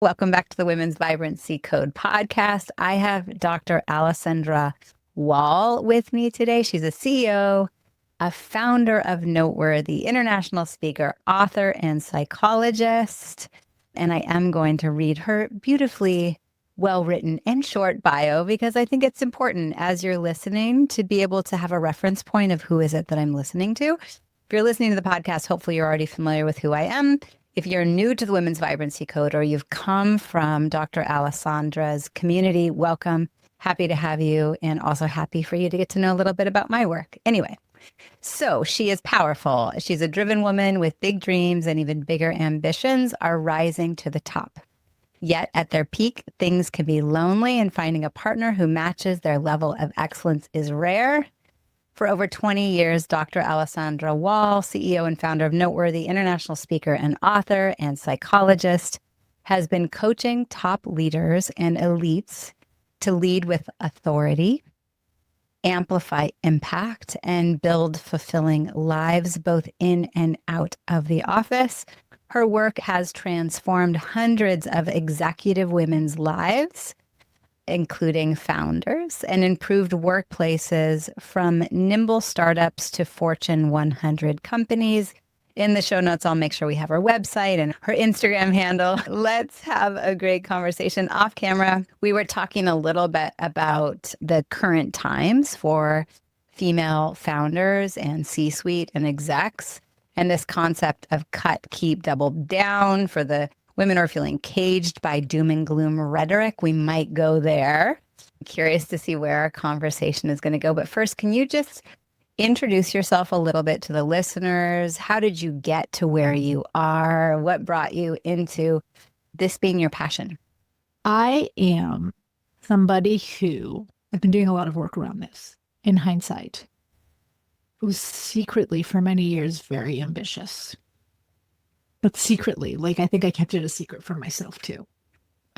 Welcome back to the Women's Vibrancy Code podcast. I have Dr. Alessandra Wall with me today. She's a CEO, a founder of Noteworthy, international speaker, author, and psychologist. And I am going to read her beautifully well-written and short bio because I think it's important as you're listening to be able to have a reference point of who is it that I'm listening to. If you're listening to the podcast, hopefully you're already familiar with who I am. If you're new to the Women's Vibrancy Code or you've come from Dr. Alessandra's community, welcome. Happy to have you, and also happy for you to get to know a little bit about my work. Anyway, so she is powerful. She's a driven woman with big dreams and even bigger ambitions are rising to the top. Yet at their peak, things can be lonely, and finding a partner who matches their level of excellence is rare. For over 20 years, Dr. Alessandra Wall, CEO and founder of Noteworthy, international speaker and author and psychologist, has been coaching top leaders and elites to lead with authority, amplify impact, and build fulfilling lives both in and out of the office. Her work has transformed hundreds of executive women's lives, including founders, and improved workplaces from nimble startups to Fortune 100 companies. In the show notes, I'll make sure we have her website and her Instagram handle. Let's have a great conversation off camera. We were talking a little bit about the current times for female founders and C-suite and execs, and this concept of cut, keep, double down for the women are feeling caged by doom and gloom rhetoric. We might go there. I'm curious to see where our conversation is going to go. But first, can you just introduce yourself a little bit to the listeners? How did you get to where you are? What brought you into this being your passion? I am somebody who, I've been doing a lot of work around this in hindsight, who was secretly for many years very ambitious. But secretly, I think I kept it a secret from myself too.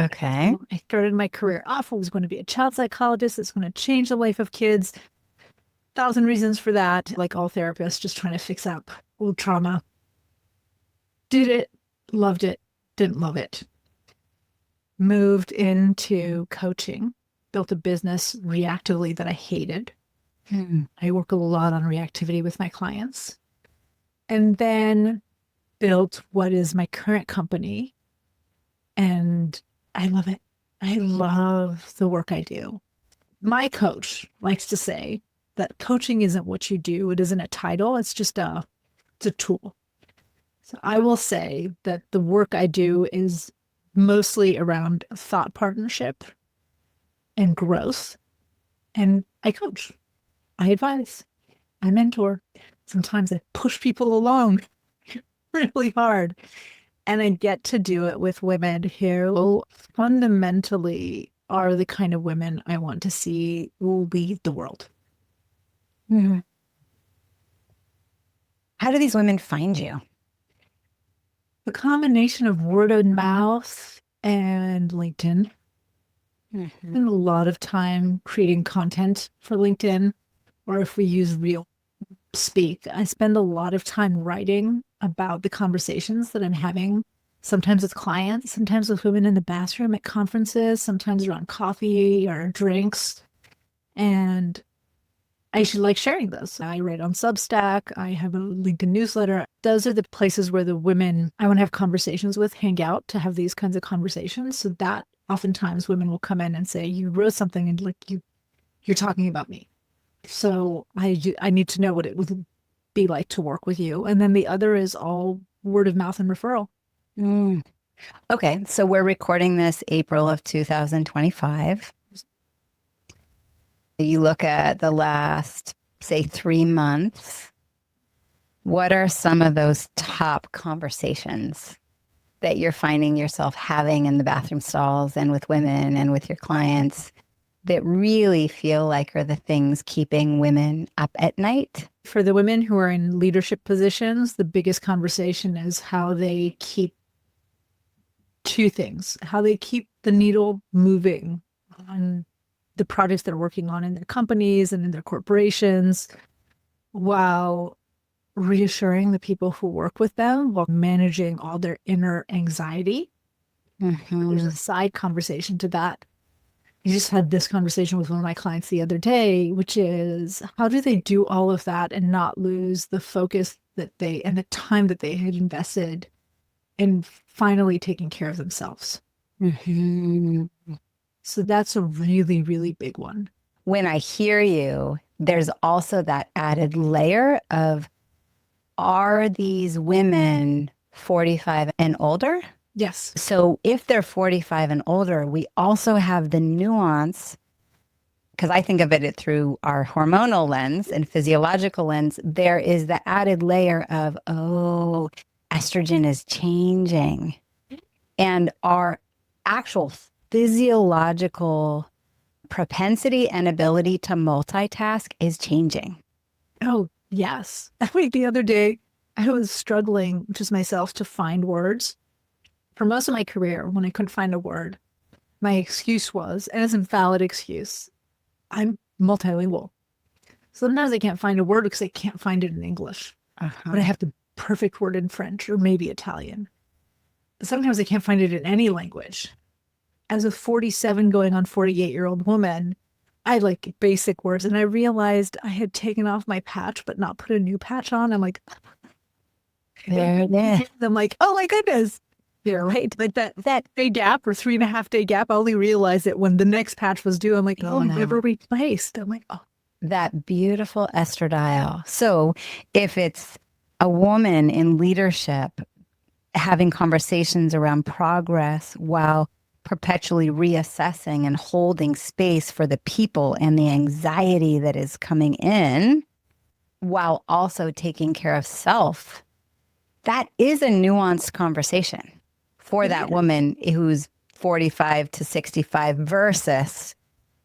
Okay. I started my career off. I was going to be a child psychologist. It's going to change the life of kids. 1,000 reasons for that. Like all therapists, just trying to fix up old trauma. Did it, loved it, didn't love it. Moved into coaching, built a business reactively that I hated. I work a lot on reactivity with my clients. And then built what is my current company, and I love it. I love the work I do. My coach likes to say that coaching isn't what you do. It isn't a title. It's just it's a tool. So I will say that the work I do is mostly around thought partnership and growth. And I coach, I advise, I mentor. Sometimes I push people along really hard. And I get to do it with women who fundamentally are the kind of women I want to see lead the world. Mm-hmm. How do these women find you? The combination of word of mouth and LinkedIn. Mm-hmm. And a lot of time creating content for LinkedIn, or if we use real speak, I spend a lot of time writing about the conversations that I'm having, sometimes with clients, sometimes with women in the bathroom at conferences, sometimes around coffee or drinks. And I should like sharing those. I write on Substack. I have a LinkedIn newsletter. Those are the places where the women I want to have conversations with hang out to have these kinds of conversations. So that oftentimes women will come in and say, you wrote something and you're talking about me. So I need to know what it would be like to work with you. And then the other is all word of mouth and referral. Okay, so we're recording this April of 2025. You look at the last, say, 3 months. What are some of those top conversations that you're finding yourself having in the bathroom stalls and with women and with your clients that really feel like are the things keeping women up at night? For the women who are in leadership positions, the biggest conversation is how they keep two things, how they keep the needle moving on the projects they're working on in their companies and in their corporations, while reassuring the people who work with them, while managing all their inner anxiety There's a side conversation to that. I just had this conversation with one of my clients the other day, which is how do they do all of that and not lose the focus that they and the time that they had invested in finally taking care of themselves? So that's a really, really big one. When I hear you, there's also that added layer of, are these women 45 and older? Yes. So if they're 45 and older, we also have the nuance, because I think of it through our hormonal lens and physiological lens, there is the added layer of, oh, estrogen is changing. And our actual physiological propensity and ability to multitask is changing. Oh, yes. The other day, I was struggling, just myself, to find words. For most of my career, when I couldn't find a word, my excuse was, and it's a valid excuse, I'm multilingual. Sometimes I can't find a word because I can't find it in English, but I have the perfect word in French or maybe Italian. But sometimes I can't find it in any language. As a 47 going on 48-year-old woman, I like basic words. And I realized I had taken off my patch, but not put a new patch on. I'm like, there it is. I'm like, oh my goodness. Yeah, right. Like that day gap or 3.5 day gap, I only realized it when the next patch was due. I'm like, oh, never replaced. I'm like, oh. That beautiful estradiol. So if it's a woman in leadership having conversations around progress while perpetually reassessing and holding space for the people and the anxiety that is coming in, while also taking care of self, that is a nuanced conversation for that woman who's 45 to 65 versus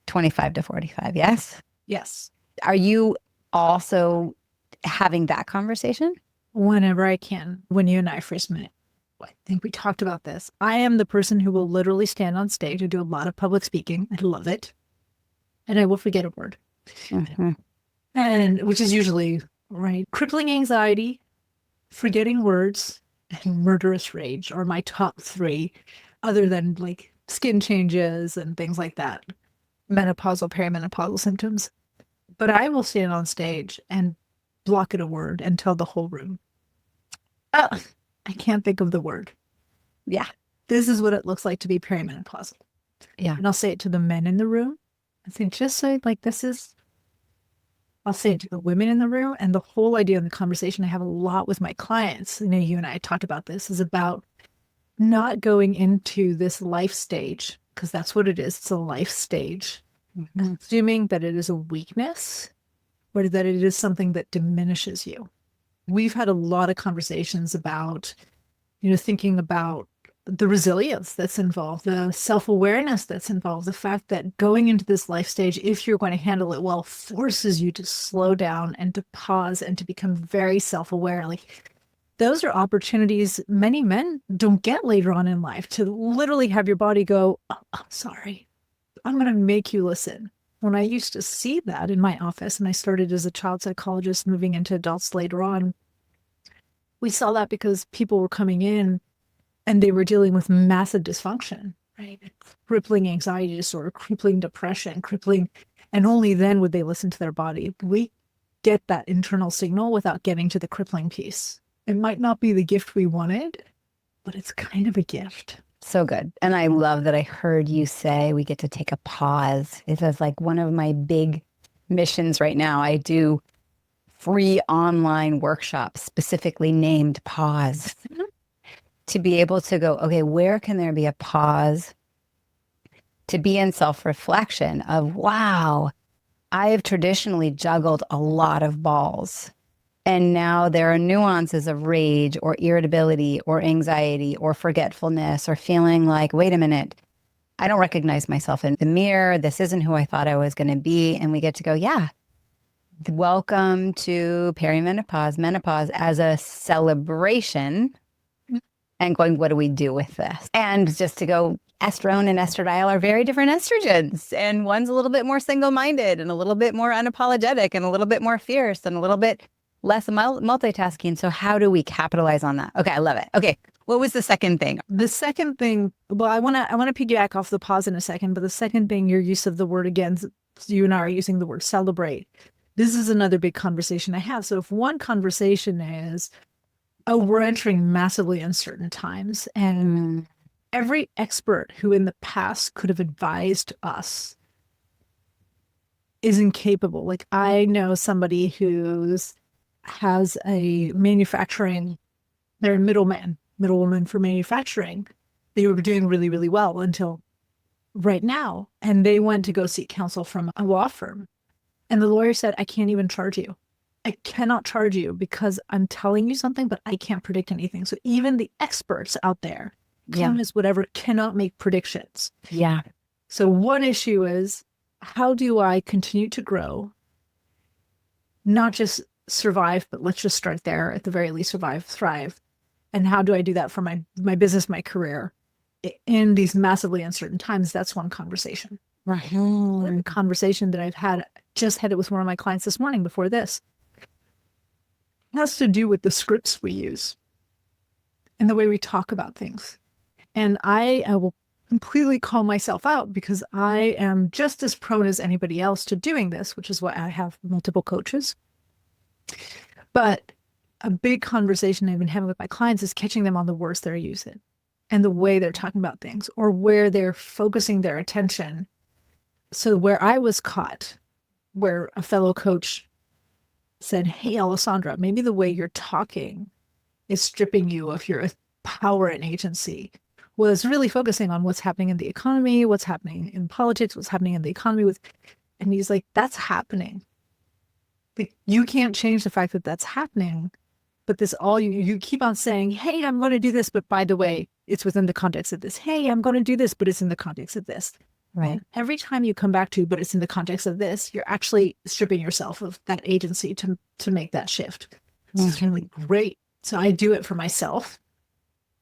25 to 45. Yes? Yes. Are you also having that conversation? Whenever I can. When you and I first met, I think we talked about this. I am the person who will literally stand on stage and do a lot of public speaking. I love it. And I will forget a word. And which is usually, right, crippling anxiety, forgetting words, and murderous rage are my top three, other than like skin changes and things like that, menopausal, perimenopausal symptoms. But I will stand on stage and block it a word and tell the whole room, oh, I can't think of the word. Yeah, this is what it looks like to be perimenopausal. Yeah. And I'll say it to the men in the room. I think just so like I'll say it to the women in the room. And the whole idea of the conversation I have a lot with my clients, you know, you and I talked about this, is about not going into this life stage, because that's what it is. It's a life stage, assuming that it is a weakness or that it is something that diminishes you. We've had a lot of conversations about, you know, thinking about the resilience that's involved, the self-awareness that's involved, the fact that going into this life stage, if you're going to handle it well, forces you to slow down and to pause and to become very self-aware. Like, those are opportunities many men don't get later on in life, to literally have your body go, oh, sorry, I'm going to make you listen. When I used to see that in my office, and I started as a child psychologist moving into adults later on, we saw that because people were coming in and they were dealing with massive dysfunction, right? Crippling anxiety disorder, crippling depression, and only then would they listen to their body. We get that internal signal without getting to the crippling piece. It might not be the gift we wanted, but it's kind of a gift. So good. And I love that I heard you say we get to take a pause. It is like one of my big missions right now. I do free online workshops specifically named Pause. To be able to go, okay, where can there be a pause? To be in self-reflection of, wow, I have traditionally juggled a lot of balls. And now there are nuances of rage or irritability or anxiety or forgetfulness or feeling like, wait a minute, I don't recognize myself in the mirror. This isn't who I thought I was going to be. And we get to go, yeah, welcome to perimenopause, menopause as a celebration. And going, what do we do with this? And just to go, estrone and estradiol are very different estrogens. And one's a little bit more single-minded and a little bit more unapologetic and a little bit more fierce and a little bit less multitasking. So how do we capitalize on that? Okay, I love it. Okay, What was the second thing? The second thing, well, I want to piggyback off the pause in a second, but the second thing, your use of the word again, you and I are using the word celebrate. This is another big conversation I have. So if one conversation is, oh, we're entering massively uncertain times, and every expert who in the past could have advised us is incapable. Like I know somebody who has a manufacturing, they're a middlewoman for manufacturing. They were doing really, really well until right now. And they went to go seek counsel from a law firm. And the lawyer said, I can't even charge you. I cannot charge you because I'm telling you something, but I can't predict anything. So even the experts out there, economists, whatever, cannot make predictions. Yeah. So one issue is, how do I continue to grow? Not just survive, but let's just start there, at the very least, survive, thrive. And how do I do that for my business, my career in these massively uncertain times? That's one conversation. Right. One conversation that I've had, just had it with one of my clients this morning before this, has to do with the scripts we use and the way we talk about things. And I will completely call myself out because I am just as prone as anybody else to doing this, which is why I have multiple coaches. But a big conversation I've been having with my clients is catching them on the words they're using and the way they're talking about things or where they're focusing their attention. So where I was caught, where a fellow coach said, hey, Alessandra, maybe the way you're talking is stripping you of your power and agency, was really focusing on what's happening in the economy, what's happening in politics, what's happening in the economy and he's like, that's happening. Like, you can't change the fact that that's happening, but this all you keep on saying, hey, I'm going to do this, but by the way, it's within the context of this. Hey, I'm going to do this, but it's in the context of this. Right. And every time you come back to, but it's in the context of this, you're actually stripping yourself of that agency to make that shift. It's really great. So I do it for myself.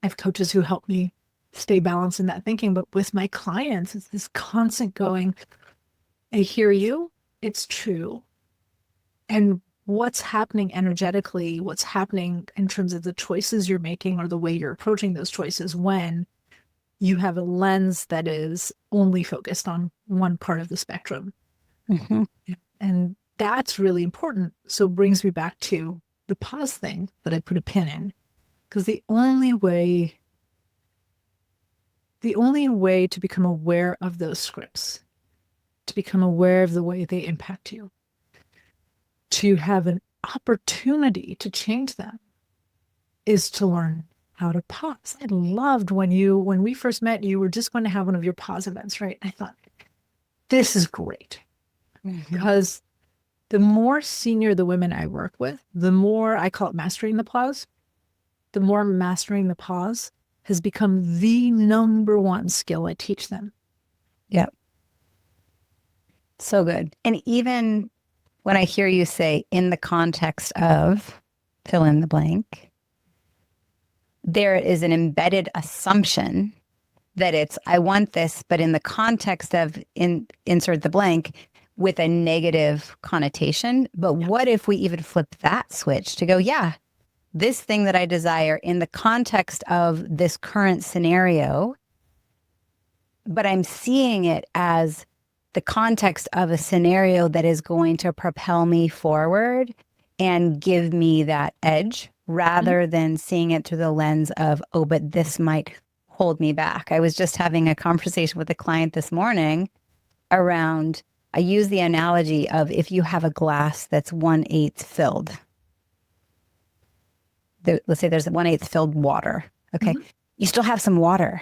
I have coaches who help me stay balanced in that thinking, but with my clients, it's this constant going, I hear you, it's true. And what's happening energetically, what's happening in terms of the choices you're making or the way you're approaching those choices when you have a lens that is only focused on one part of the spectrum. And that's really important. So it brings me back to the pause thing that I put a pin in, because the only way to become aware of those scripts, to become aware of the way they impact you, to have an opportunity to change them, is to learn how to pause. I loved when we first met, you were just going to have one of your pause events, right? I thought, this is great. Because the more senior the women I work with, the more, I call it mastering the pause, the more mastering the pause has become the number one skill I teach them. Yep. So good. And even when I hear you say, in the context of, fill in the blank, there is an embedded assumption that it's, I want this, but in the context of insert the blank with a negative connotation. But what if we even flip that switch to go, yeah, this thing that I desire in the context of this current scenario, but I'm seeing it as the context of a scenario that is going to propel me forward and give me that edge rather than seeing it through the lens of, oh, but this might hold me back. I was just having a conversation with a client this morning around, I use the analogy of if you have a glass that's 1/8 filled. Let's say there's 1/8 filled water. Okay. You still have some water.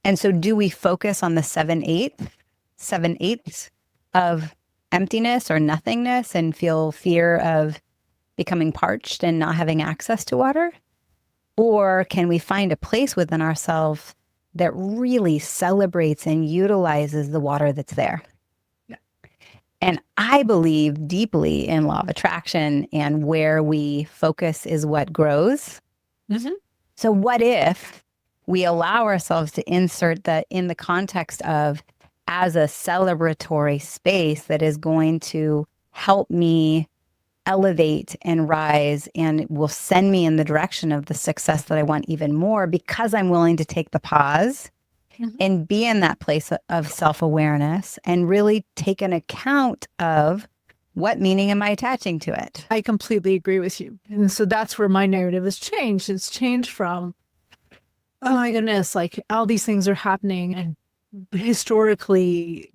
And so do we focus on the 7/8 of emptiness or nothingness and feel fear of becoming parched and not having access to water? Or can we find a place within ourselves that really celebrates and utilizes the water that's there? Yeah. And I believe deeply in law of attraction, and where we focus is what grows. So what if we allow ourselves to insert that in the context of, as a celebratory space that is going to help me elevate and rise and will send me in the direction of the success that I want even more, because I'm willing to take the pause and be in that place of self-awareness and really take an account of what meaning am I attaching to it. I completely agree with you. And so that's where my narrative has changed. It's changed from, oh my goodness, like all these things are happening and historically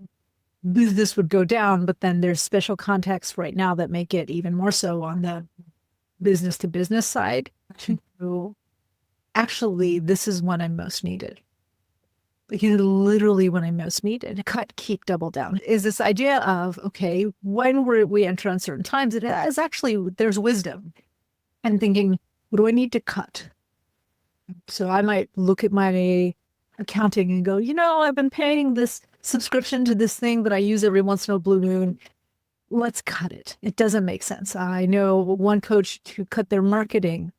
this would go down, but then there's special contexts right now that make it even more so on the business to business side. So actually, this is when I'm most needed. Like, literally when I'm most needed. Cut, keep, double down is this idea of, okay, when we enter uncertain times, it is actually, there's wisdom and thinking, what do I need to cut? So I might look at my accounting and go, I've been paying this subscription to this thing that I use every once in a blue moon. Let's cut it. It doesn't make sense. I know one coach who cut their marketing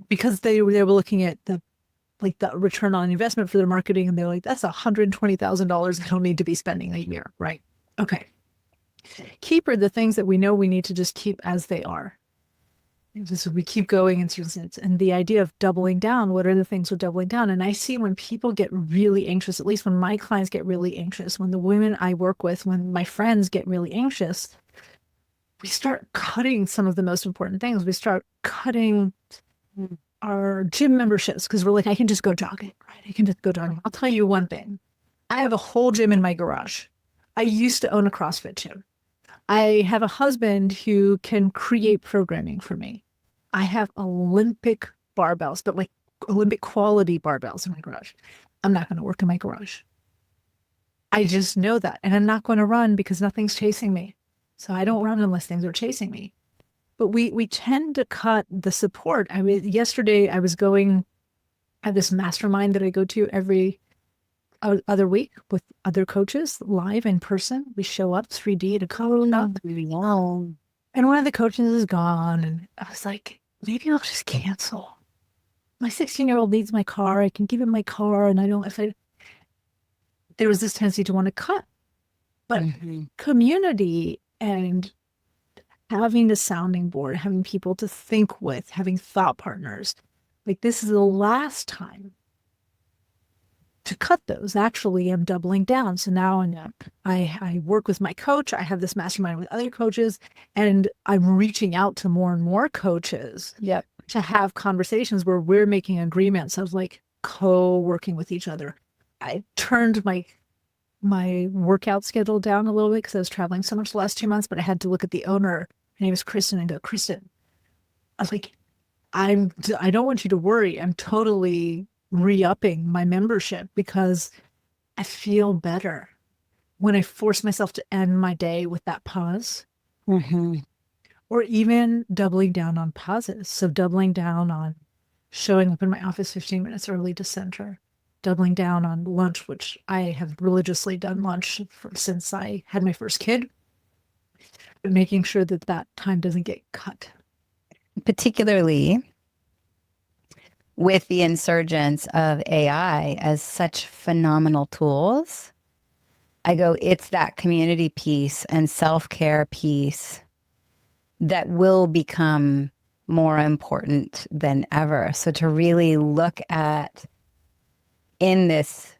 because they were looking at the return on investment for their marketing. And they're like, that's $120,000 I don't need to be spending a year. Right. Okay. Keep are the things that we know we need to just keep as they are. So we keep going. And the idea of doubling down, what are the things we're doubling down? And I see when people get really anxious, at least when my clients get really anxious, when the women I work with, when my friends get really anxious, we start cutting some of the most important things. We start cutting our gym memberships because we're like, I can just go jogging, right? I can just go jogging. I'll tell you one thing. I have a whole gym in my garage. I used to own a CrossFit gym. I have a husband who can create programming for me. I have Olympic barbells, but like Olympic quality barbells in my garage. I'm not going to work in my garage. I just know that. And I'm not going to run because nothing's chasing me. So I don't run unless things are chasing me. But we tend to cut the support. I mean, yesterday I was I have this mastermind that I go to every other week with other coaches, live in person. We show up 3D at a coach. And one of the coaches is gone. And I was like, maybe I'll just cancel. My 16-year-old needs my car. I can give him my car. And there was this tendency to want to cut. But community and having a sounding board, having people to think with, having thought partners, like this is the last time to cut those. Actually, I'm doubling down. So now I work with my coach. I have this mastermind with other coaches, and I'm reaching out to more and more coaches to have conversations where we're making agreements of like co-working with each other. I turned my workout schedule down a little bit because I was traveling so much the last 2 months, but I had to look at the owner. Her name is Kristen, and go, Kristen, I was like, I don't want you to worry. I'm totally re-upping my membership because I feel better when I force myself to end my day with that pause. Or even doubling down on pauses. So doubling down on showing up in my office 15 minutes early to center. Doubling down on lunch, which I have religiously done lunch since I had my first kid. But making sure that time doesn't get cut. Particularly with the insurgence of AI as such phenomenal tools, I go, it's that community piece and self-care piece that will become more important than ever. So to really look at, in this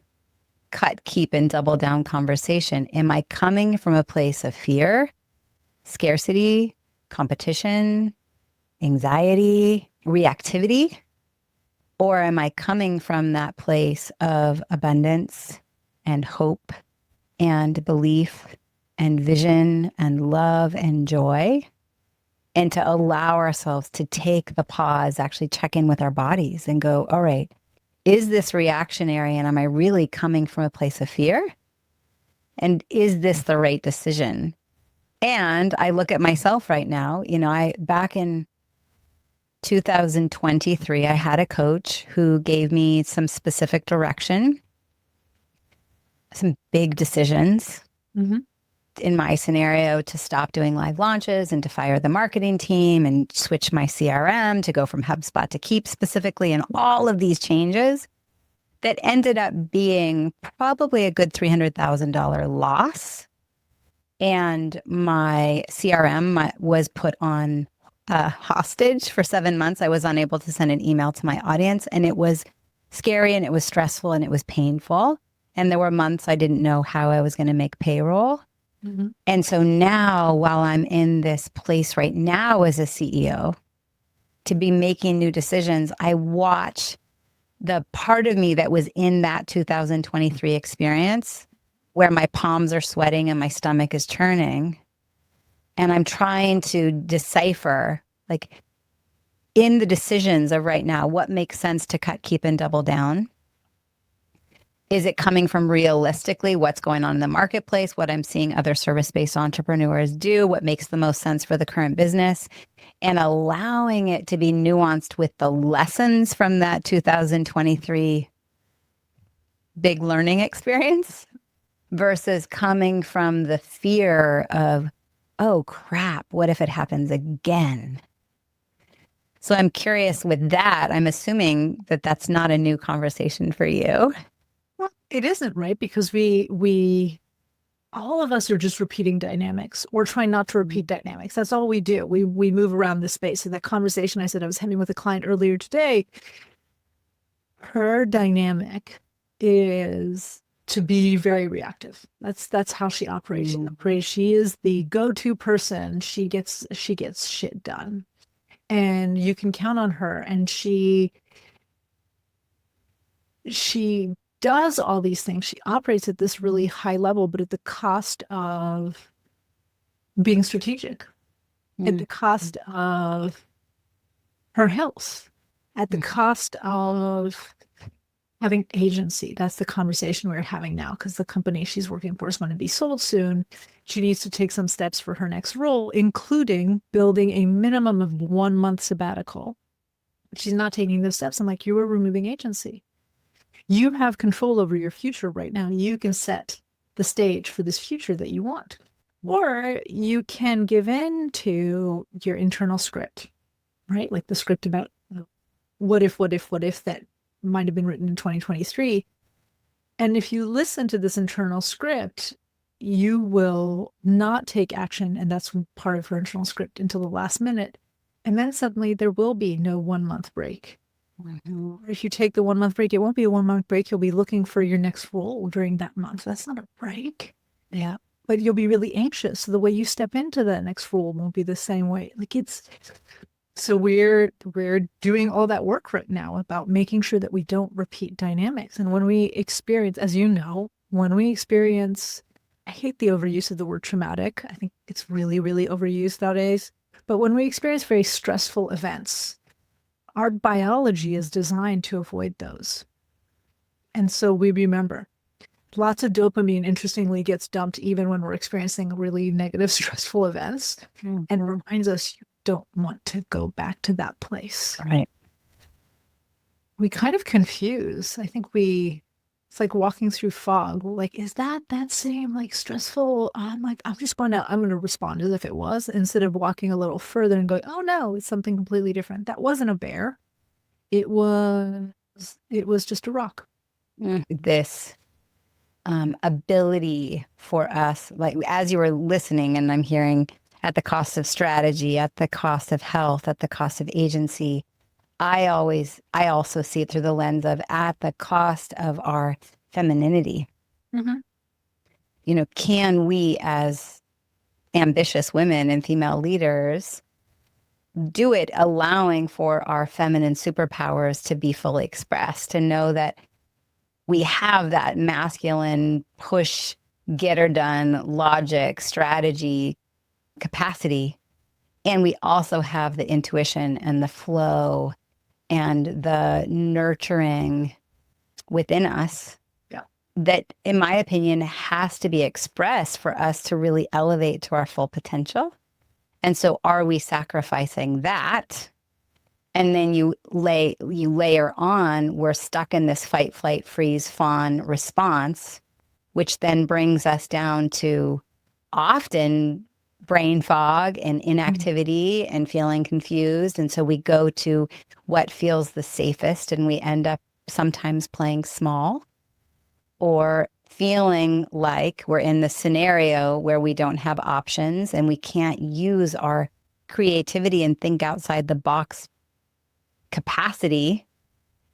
cut, keep, and double down conversation, am I coming from a place of fear, scarcity, competition, anxiety, reactivity? Or am I coming from that place of abundance and hope and belief and vision and love and joy? And to allow ourselves to take the pause, actually check in with our bodies and go, all right, is this reactionary? And am I really coming from a place of fear? And is this the right decision? And I look at myself right now, back in 2023, I had a coach who gave me some specific direction, some big decisions. In my scenario, to stop doing live launches and to fire the marketing team and switch my CRM to go from HubSpot to Keep specifically, and all of these changes that ended up being probably a good $300,000 loss And my CRM was put on hostage for 7 months. I was unable to send an email to my audience, and it was scary and it was stressful and it was painful. And there were months I didn't know how I was going to make payroll. Mm-hmm. And so now, while I'm in this place right now as a CEO, to be making new decisions, I watch the part of me that was in that 2023 experience where my palms are sweating and my stomach is churning. And I'm trying to decipher, like, in the decisions of right now, what makes sense to cut, keep, and double down? Is it coming from realistically what's going on in the marketplace, what I'm seeing other service-based entrepreneurs do, what makes the most sense for the current business, and allowing it to be nuanced with the lessons from that 2023 big learning experience versus coming from the fear of, oh crap, what if it happens again? So I'm curious with that, I'm assuming that that's not a new conversation for you. Well, it isn't, right? Because we all of us are just repeating dynamics or trying not to repeat dynamics. That's all we do. We move around the space. In that conversation I said I was having with a client earlier today, her dynamic is to be very reactive. That's how she operates. She is the go-to person. She gets shit done. And you can count on her. And she does all these things. She operates at this really high level, but at the cost of being strategic, at the cost of her health, at the cost of having agency. That's the conversation we're having now, because the company she's working for is going to be sold soon. She needs to take some steps for her next role, including building a minimum of 1 month sabbatical. She's not taking those steps. I'm like, you are removing agency. You have control over your future right now. You can set the stage for this future that you want. Or you can give in to your internal script, right? Like the script about what if that might have been written in 2023. And if you listen to this internal script, you will not take action. And that's part of her internal script until the last minute. And then suddenly there will be no 1 month break. If you take the 1 month break, it won't be a 1 month break. You'll be looking for your next role during that month. That's not a break. Yeah. But you'll be really anxious. So the way you step into that next role won't be the same way. Like so we're doing all that work right now about making sure that we don't repeat dynamics. And when we experience, as you know, I hate the overuse of the word traumatic. I think it's really, really overused nowadays. But when we experience very stressful events, our biology is designed to avoid those. And so we remember lots of dopamine, interestingly, gets dumped even when we're experiencing really negative, stressful events, and reminds us you don't want to go back to that place. Right. We kind of confuse. I think it's like walking through fog. Like, is that same like stressful? I'm like, I'm going to respond as if it was, instead of walking a little further and going, oh no, it's something completely different. That wasn't a bear. It was just a rock. This ability for us, like as you were listening, and I'm hearing at the cost of strategy, at the cost of health, at the cost of agency, I also see it through the lens of at the cost of our femininity. You know, can we as ambitious women and female leaders do it allowing for our feminine superpowers to be fully expressed, to know that we have that masculine push, get her done, logic, strategy, capacity, and we also have the intuition and the flow and the nurturing within us that, in my opinion, has to be expressed for us to really elevate to our full potential. And so are we sacrificing that? And then you layer on, we're stuck in this fight, flight, freeze, fawn response, which then brings us down to often brain fog and inactivity and feeling confused. And so we go to what feels the safest, and we end up sometimes playing small or feeling like we're in the scenario where we don't have options and we can't use our creativity and think outside the box capacity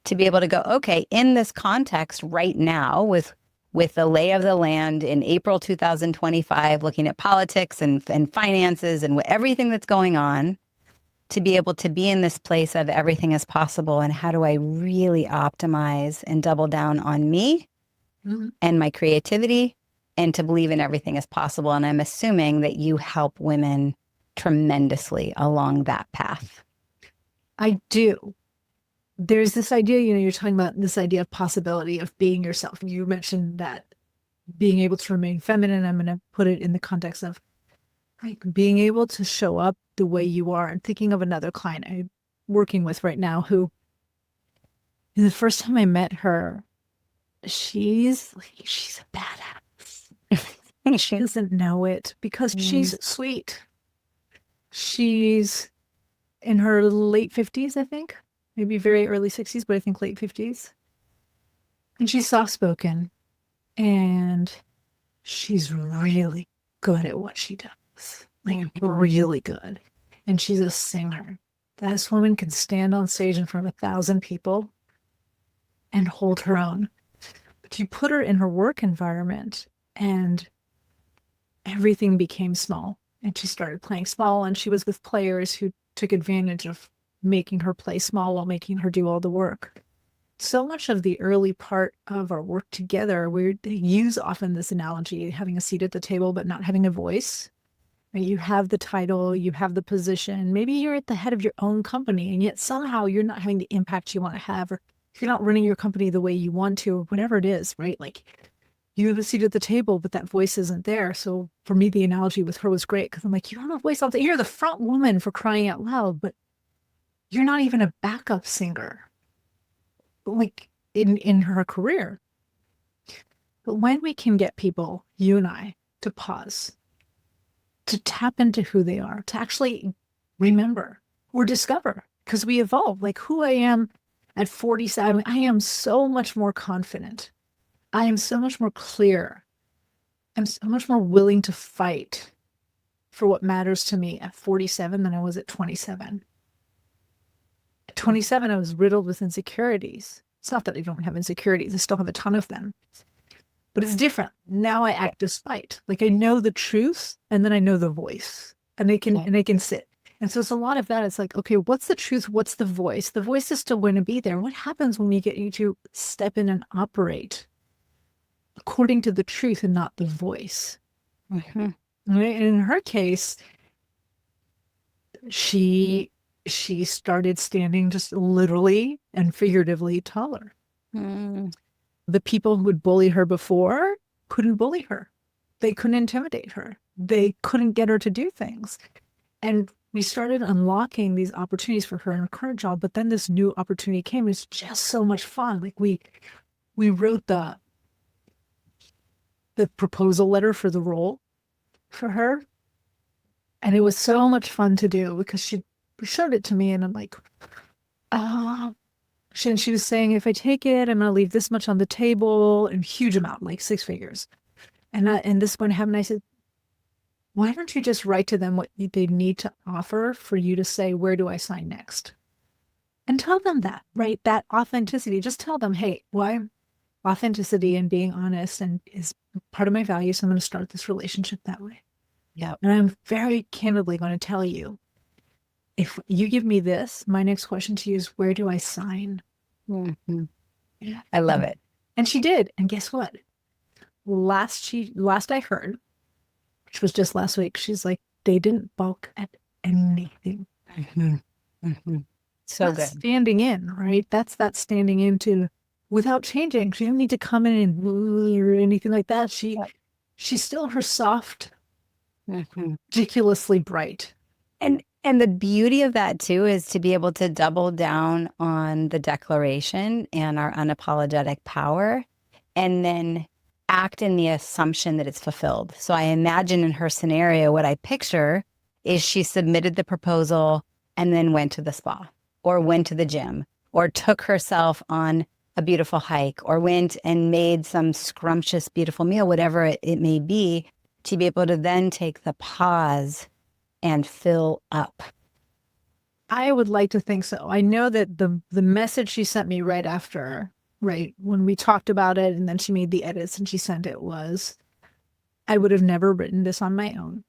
to be able to go, okay, in this context right now with the lay of the land in April 2025, looking at politics and finances and everything that's going on, to be able to be in this place of everything is possible and how do I really optimize and double down on me and my creativity and to believe in everything is possible. And I'm assuming that you help women tremendously along that path. I do. There's this idea, you're talking about this idea of possibility of being yourself. You mentioned that being able to remain feminine. I'm going to put it in the context of like being able to show up the way you are. I'm thinking of another client I'm working with right now who, the first time I met her, she's a badass. She doesn't know it because she's sweet. She's in her late 50s, I think. Maybe very early 60s, but I think late 50s. And she's soft-spoken. And she's really good at what she does. Like, really good. And she's a singer. This woman can stand on stage in front of 1,000 people and hold her own. But you put her in her work environment, and everything became small. And she started playing small, and she was with players who took advantage of making her play small while making her do all the work. So much of the early part of our work together, we use often this analogy, having a seat at the table, but not having a voice. You have the title, you have the position, maybe you're at the head of your own company, and yet somehow you're not having the impact you want to have, or you're not running your company the way you want to, or whatever it is, right? Like you have a seat at the table, but that voice isn't there. So for me, the analogy with her was great because I'm like, you don't have a voice. You're the front woman for crying out loud, but you're not even a backup singer, like in her career. But when we can get people, you and I, to pause, to tap into who they are, to actually remember or discover, because we evolve, like who I am at 47, I am so much more confident. I am so much more clear. I'm so much more willing to fight for what matters to me at 47 than I was at 27. At 27, I was riddled with insecurities. It's not that I don't have insecurities. I still have a ton of them. But it's different. Now I act despite. Like I know the truth and then I know the voice. And they can sit. And so it's a lot of that. It's like, okay, what's the truth? What's the voice? The voice is still going to be there. What happens when we get you to step in and operate according to the truth and not the voice? Mm-hmm. In her case, she started standing just literally and figuratively taller. The people who would bully her before couldn't bully her. They couldn't intimidate her. They couldn't get her to do things. And we started unlocking these opportunities for her in her current job, but then this new opportunity came. It's just so much fun. Like we wrote the proposal letter for the role for her. And it was so much fun to do because she showed it to me and I'm like, she was saying, if I take it, I'm going to leave this much on the table, and huge amount, like 6 figures. And this is going to happen. I said, why don't you just write to them what they need to offer for you to say, where do I sign next? And tell them that, right? That authenticity. Just tell them, hey, why authenticity and being honest and is part of my values. So I'm going to start this relationship that way. Yeah. And I'm very candidly going to tell you, if you give me this, my next question to you is, where do I sign? Mm-hmm. I love it. And she did. And guess what? Last I heard, which was just last week, she's like, they didn't balk at anything. Mm-hmm. Mm-hmm. So that's good. Standing in, right? That's that standing into without changing. She didn't need to come in and or anything like that. She's still her soft, ridiculously bright. And the beauty of that too is to be able to double down on the declaration and our unapologetic power and then act in the assumption that it's fulfilled. So I imagine in her scenario, what I picture is she submitted the proposal and then went to the spa or went to the gym or took herself on a beautiful hike or went and made some scrumptious, beautiful meal, whatever it may be, to be able to then take the pause and fill up. I would like to think so. I know that the message she sent me right after, right, when we talked about it and then she made the edits and she sent it was, I would have never written this on my own,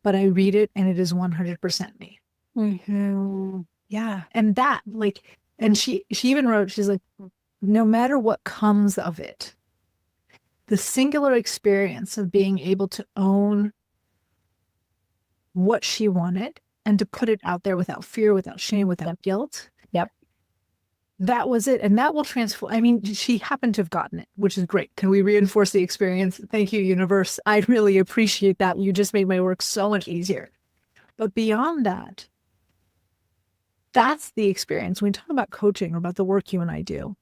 but I read it and it is 100% me. Mm-hmm. Yeah. And that, like, and she even wrote, she's like, no matter what comes of it, the singular experience of being able to own what she wanted and to put it out there without fear, without shame, without guilt. Yep. That was it. And that will transform. I mean, she happened to have gotten it, which is great. Can we reinforce the experience? Thank you, universe. I really appreciate that. You just made my work so much easier. But beyond that, that's the experience. When we talk about coaching or about the work you and I do,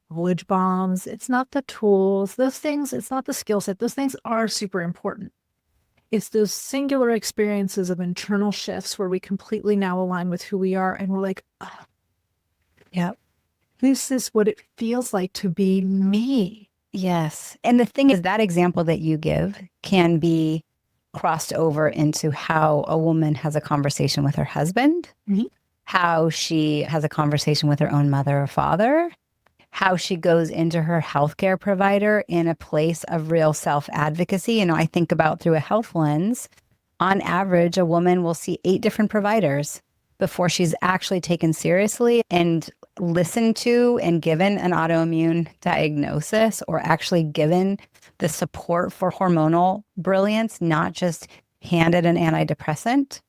knowledge bombs, it's not the tools, those things, it's not the skill set. Those things are super important. It's those singular experiences of internal shifts where we completely now align with who we are. And we're like, oh, yeah, this is what it feels like to be me. Yes. And the thing is, that example that you give can be crossed over into how a woman has a conversation with her husband, how she has a conversation with her own mother or father, how she goes into her healthcare provider in a place of real self-advocacy. You know, I think about through a health lens, on average, a woman will see 8 different providers before she's actually taken seriously and listened to and given an autoimmune diagnosis, or actually given the support for hormonal brilliance, not just handed an antidepressant.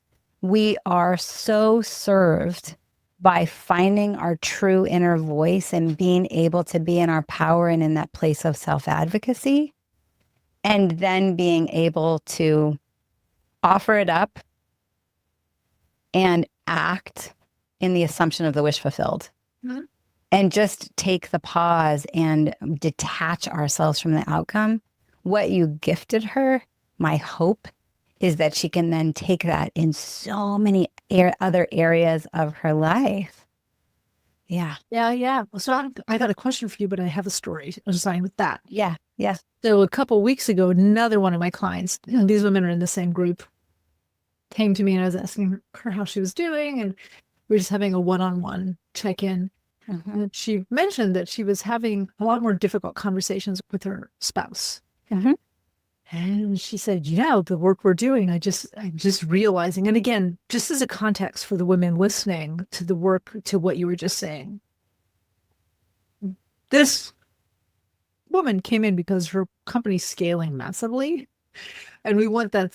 We are so served by finding our true inner voice and being able to be in our power and in that place of self-advocacy, and then being able to offer it up and act in the assumption of the wish fulfilled. And just take the pause and detach ourselves from the outcome. What you gifted her, my hope, is that she can then take that in so many other areas of her life. Yeah. Yeah. So I got a question for you, but I have a story assigned with that. Yeah. Yes. So a couple of weeks ago, another one of my clients, and these women are in the same group, came to me and I was asking her how she was doing. And we were just having a one-on-one check-in. And she mentioned that she was having a lot more difficult conversations with her spouse. And she said, the work we're doing, I'm just realizing, and again, just as a context for the women listening to the work, to what you were just saying, this woman came in because her company's scaling massively. And we want that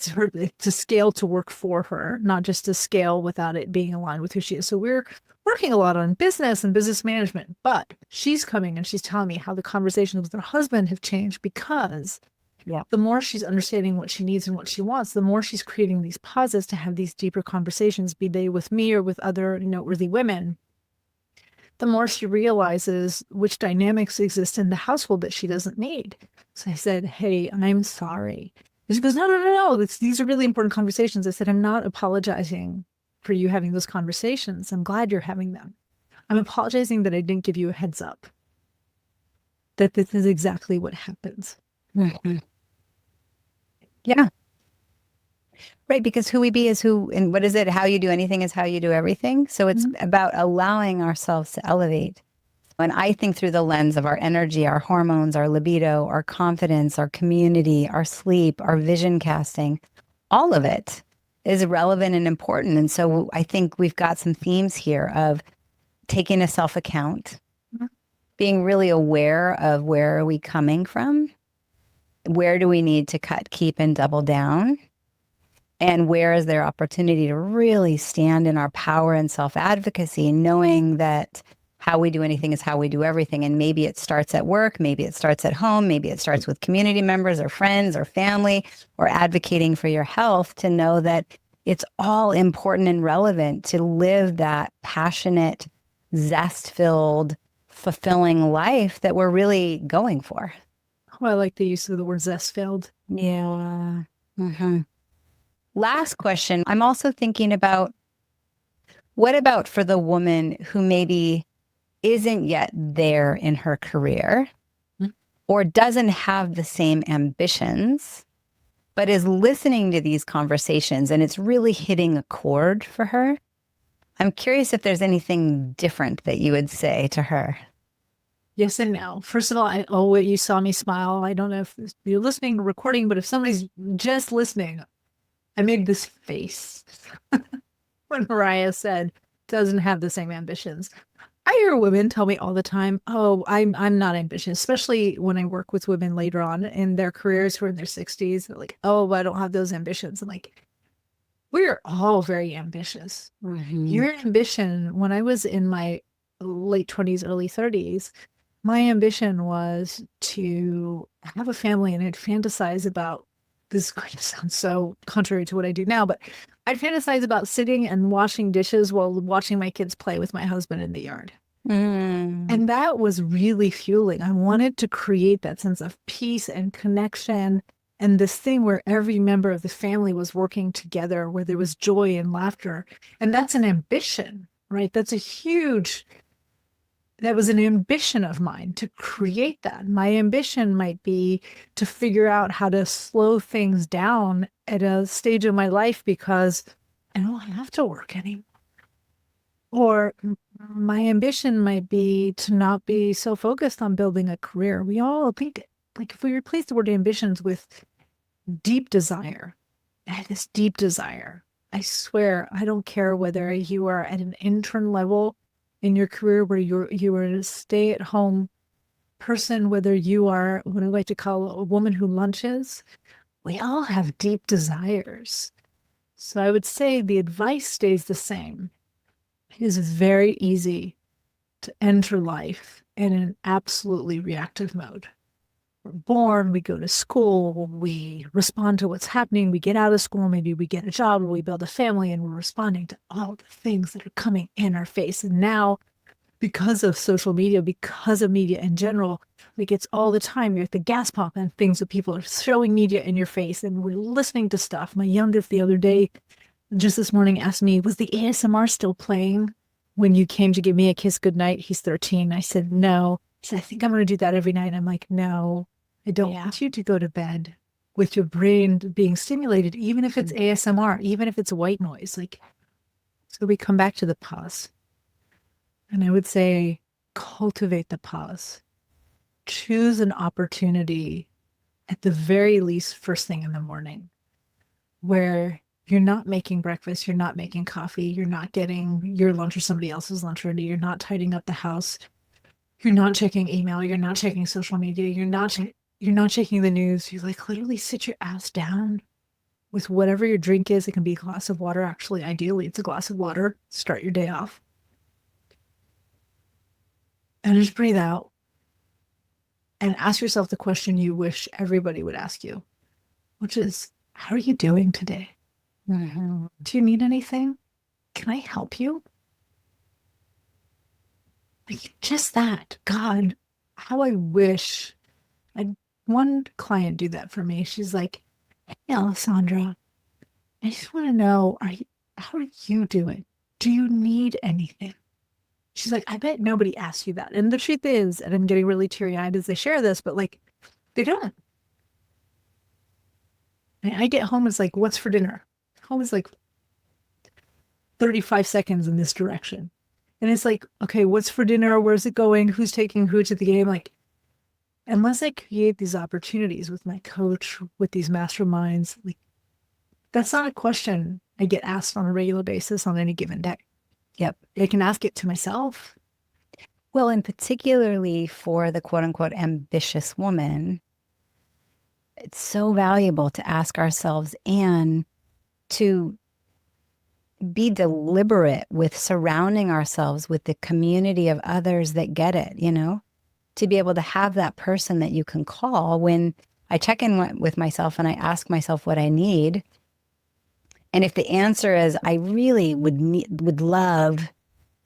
to scale to work for her, not just to scale without it being aligned with who she is. So we're working a lot on business and business management, but she's coming and she's telling me how the conversations with her husband have changed because the more she's understanding what she needs and what she wants, the more she's creating these pauses to have these deeper conversations, be they with me or with other noteworthy women, the more she realizes which dynamics exist in the household that she doesn't need. So I said, hey, I'm sorry. And she goes, no. These are really important conversations. I said, I'm not apologizing for you having those conversations. I'm glad you're having them. I'm apologizing that I didn't give you a heads up that this is exactly what happens. Yeah. Right. Because who we be is who, and what is it? How you do anything is how you do everything. So it's about allowing ourselves to elevate. When I think through the lens of our energy, our hormones, our libido, our confidence, our community, our sleep, our vision casting, all of it is relevant and important. And so I think we've got some themes here of taking a self-account, being really aware of where are we coming from, where do we need to cut, keep, and double down, and where is there opportunity to really stand in our power and self-advocacy, knowing that how we do anything is how we do everything. And maybe it starts at work, maybe it starts at home, maybe it starts with community members or friends or family, or advocating for your health, to know that it's all important and relevant to live that passionate, zest-filled, fulfilling life that we're really going for. Well, I like the use of the word zest-filled. Yeah. Last question. I'm also thinking about, what about for the woman who maybe isn't yet there in her career or doesn't have the same ambitions, but is listening to these conversations and it's really hitting a chord for her. I'm curious if there's anything different that you would say to her. Yes and no. First of all, you saw me smile. I don't know if you're listening or recording, but if somebody's just listening, I made this face when Maraya said doesn't have the same ambitions. I hear women tell me all the time, "Oh, I'm not ambitious," especially when I work with women later on in their careers who are in their 60s. They're like, "Oh, I don't have those ambitions." I'm like, we're all very ambitious. Your ambition, when I was in my late 20s, early 30s, my ambition was to have a family, and I'd fantasize about, this is going to sound so contrary to what I do now, but I'd fantasize about sitting and washing dishes while watching my kids play with my husband in the yard. And that was really fueling. I wanted to create that sense of peace and connection and this thing where every member of the family was working together, where there was joy and laughter. And that's an ambition, right? That was an ambition of mine to create that. My ambition might be to figure out how to slow things down at a stage of my life because I don't have to work anymore. Or my ambition might be to not be so focused on building a career. We all think, like, if we replace the word ambitions with deep desire, I had this deep desire. I swear, I don't care whether you are at an intern level in your career where you are a stay-at-home person, whether you are what I like to call a woman who lunches. We all have deep desires. So I would say the advice stays the same. It is very easy to enter life in an absolutely reactive mode. We're born, we go to school, we respond to what's happening, we get out of school, maybe we get a job, or we build a family, and we're responding to all the things that are coming in our face. And now, because of social media, because of media in general, like, it's all the time. You're at the gas pump and things that people are showing media in your face, and we're listening to stuff. My youngest the other day, just this morning, asked me, was the ASMR still playing when you came to give me a kiss goodnight? He's 13. I said, no. He said, I think I'm going to do that every night. I'm like, no, I don't want you to go to bed with your brain being stimulated, even if it's ASMR, even if it's white noise. Like, so we come back to the pause. And I would say, cultivate the pause. Choose an opportunity, at the very least, first thing in the morning, where you're not making breakfast, you're not making coffee, you're not getting your lunch or somebody else's lunch ready, you're not tidying up the house, you're not checking email, you're not checking social media, you're not checking the news. You like literally sit your ass down with whatever your drink is. It can be a glass of water. Actually, ideally, it's a glass of water. Start your day off. And just breathe out and ask yourself the question you wish everybody would ask you, which is, how are you doing today? Do you need anything? Can I help you? Like, just that. God, how I wish. I had one client do that for me. She's like, hey, Alessandra, I just want to know, how are you doing? Do you need anything? She's like, I bet nobody asks you that. And the truth is, and I'm getting really teary-eyed as they share this, but like, they don't. And I get home, it's like, what's for dinner? Home is like 35 seconds in this direction. And it's like, okay, what's for dinner? Where's it going? Who's taking who to the game? Like, unless I create these opportunities with my coach, with these masterminds, like, that's not a question I get asked on a regular basis on any given day. Yep. I can ask it to myself. Well, and particularly for the quote unquote ambitious woman, it's so valuable to ask ourselves and to be deliberate with surrounding ourselves with the community of others that get it, to be able to have that person that you can call when I check in with myself and I ask myself what I need. And if the answer is, I really would love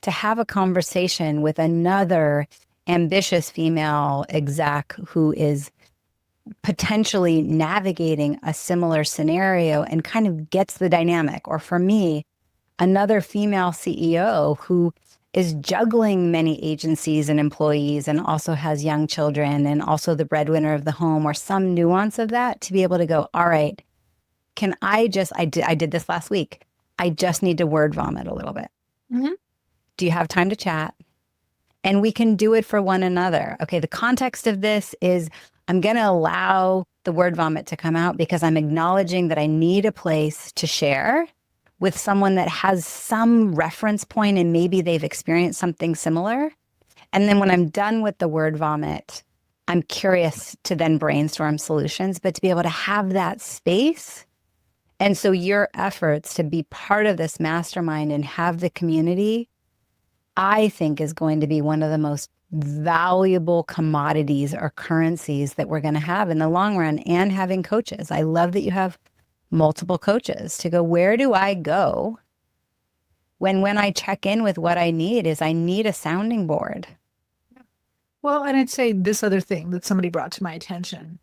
to have a conversation with another ambitious female exec who is potentially navigating a similar scenario and kind of gets the dynamic. Or for me, another female CEO who is juggling many agencies and employees and also has young children and also the breadwinner of the home, or some nuance of that, to be able to go, all right, can I did this last week. I just need to word vomit a little bit. Mm-hmm. Do you have time to chat? And we can do it for one another. Okay, the context of this is I'm going to allow the word vomit to come out because I'm acknowledging that I need a place to share with someone that has some reference point and maybe they've experienced something similar. And then when I'm done with the word vomit, I'm curious to then brainstorm solutions, but to be able to have that space. And so your efforts to be part of this mastermind and have the community, I think, is going to be one of the most valuable commodities or currencies that we're going to have in the long run. And having coaches. I love that you have multiple coaches to go, where do I go when I check in with what I need is I need a sounding board. Well, and I'd say this other thing that somebody brought to my attention,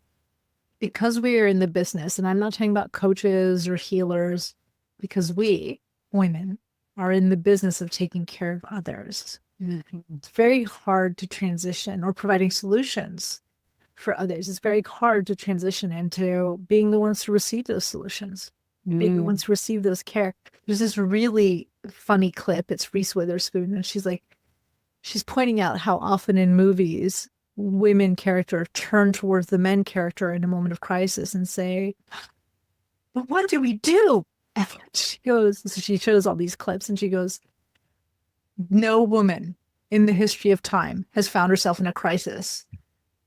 because we are in the business, and I'm not talking about coaches or healers, because we, women, are in the business of taking care of others. Mm-hmm. It's very hard to transition, or providing solutions for others. It's very hard to transition into being the ones to receive those solutions, being the ones to receive those care. There's this really funny clip. It's Reese Witherspoon, and she's pointing out how often in movies, women character turn towards the men character in a moment of crisis and say, but what do we do? And she shows all these clips and she goes, no woman in the history of time has found herself in a crisis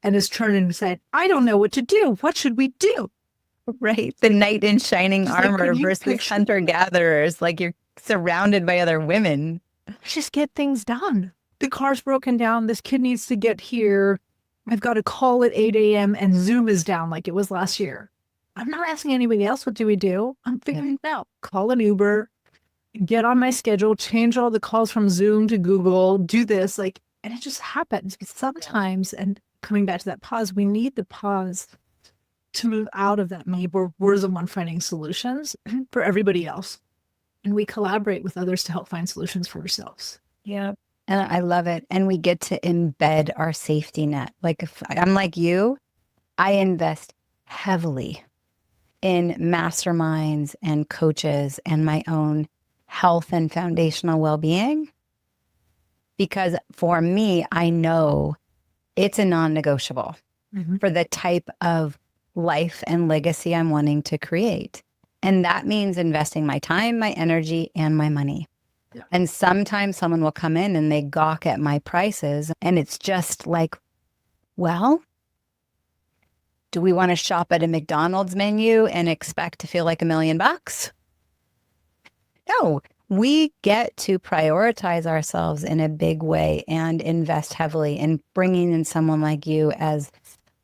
and has turned and said, I don't know what to do. What should we do? Right. The knight in shining armor versus hunter-gatherers. Like, you're surrounded by other women. Just get things done. The car's broken down. This kid needs to get here. I've got a call at 8 a.m. and Zoom is down like it was last year. I'm not asking anybody else, what do we do? I'm figuring it out. Call an Uber, get on my schedule, change all the calls from Zoom to Google, do this. And it just happens. But sometimes, and coming back to that pause, we need the pause to move out of that mode where we're the one finding solutions for everybody else. And we collaborate with others to help find solutions for ourselves. Yeah. And I love it. And we get to embed our safety net. Like, if I'm like you, I invest heavily in masterminds and coaches and my own health and foundational well-being. Because for me, I know it's a non-negotiable for the type of life and legacy I'm wanting to create. And that means investing my time, my energy, and my money. Yeah. And sometimes someone will come in and they gawk at my prices. And it's just like, well, do we want to shop at a McDonald's menu and expect to feel like $1 million? No, we get to prioritize ourselves in a big way and invest heavily in bringing in someone like you as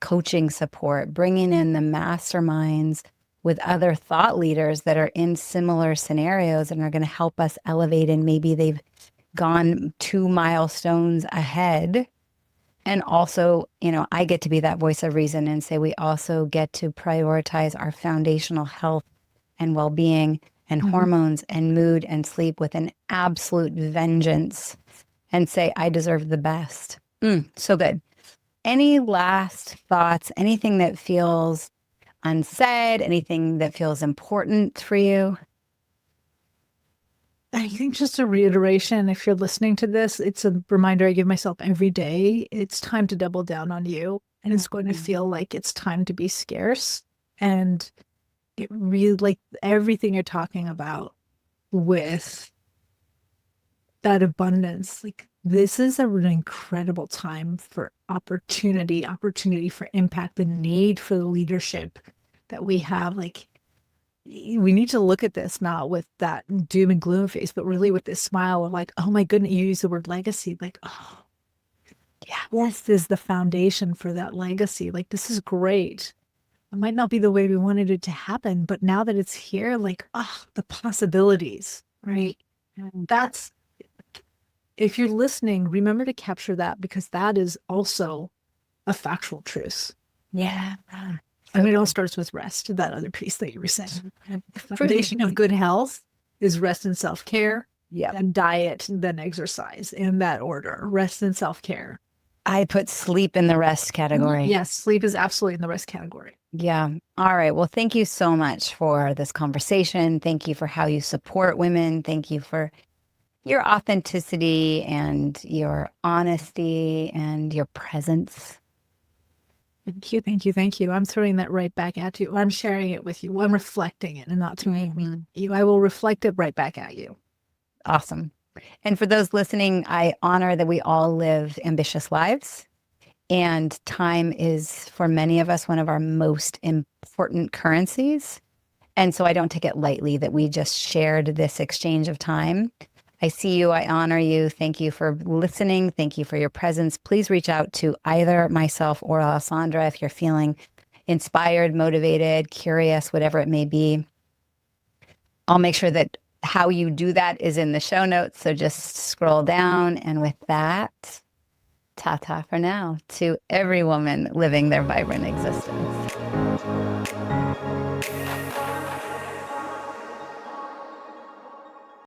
coaching support, bringing in the masterminds with other thought leaders that are in similar scenarios and are going to help us elevate. And maybe they've gone 2 milestones ahead. And also, I get to be that voice of reason and say we also get to prioritize our foundational health and well-being and hormones and mood and sleep with an absolute vengeance and say, I deserve the best. So good. Any last thoughts, anything that feels unsaid, anything that feels important for you? I think just a reiteration, if you're listening to this, it's a reminder I give myself every day. It's time to double down on you. And it's going to feel like it's time to be scarce. And it really, like everything you're talking about with that abundance, like this is an incredible time for opportunity for impact, the need for the leadership that we have. Like, we need to look at this not with that doom and gloom face, but really with this smile of like, oh my goodness, you use the word legacy. Like, oh, yeah, this is the foundation for that legacy. Like, this is great. It might not be the way we wanted it to happen, but now that it's here, like, oh, the possibilities, right? And that's, if you're listening, remember to capture that, because that is also a factual truth. Yeah. And it all starts with rest, that other piece that you were saying. The foundation of good health is rest and self-care. Yeah. And diet, and then exercise in that order. Rest and self-care. I put sleep in the rest category. Yes, sleep is absolutely in the rest category. Yeah. All right. Well, thank you so much for this conversation. Thank you for how you support women. Thank you for your authenticity and your honesty and your presence. Thank you, thank you, thank you. I'm throwing that right back at you. I'm sharing it with you. I'm reflecting it and not to make me you. I will reflect it right back at you. Awesome. And for those listening, I honor that we all live ambitious lives. And time is, for many of us, one of our most important currencies. And so I don't take it lightly that we just shared this exchange of time. I see you. I honor you. Thank you for listening. Thank you for your presence. Please reach out to either myself or Alessandra if you're feeling inspired, motivated, curious, whatever it may be. I'll make sure that how you do that is in the show notes. So just scroll down. And with that, ta-ta for now to every woman living their vibrant existence.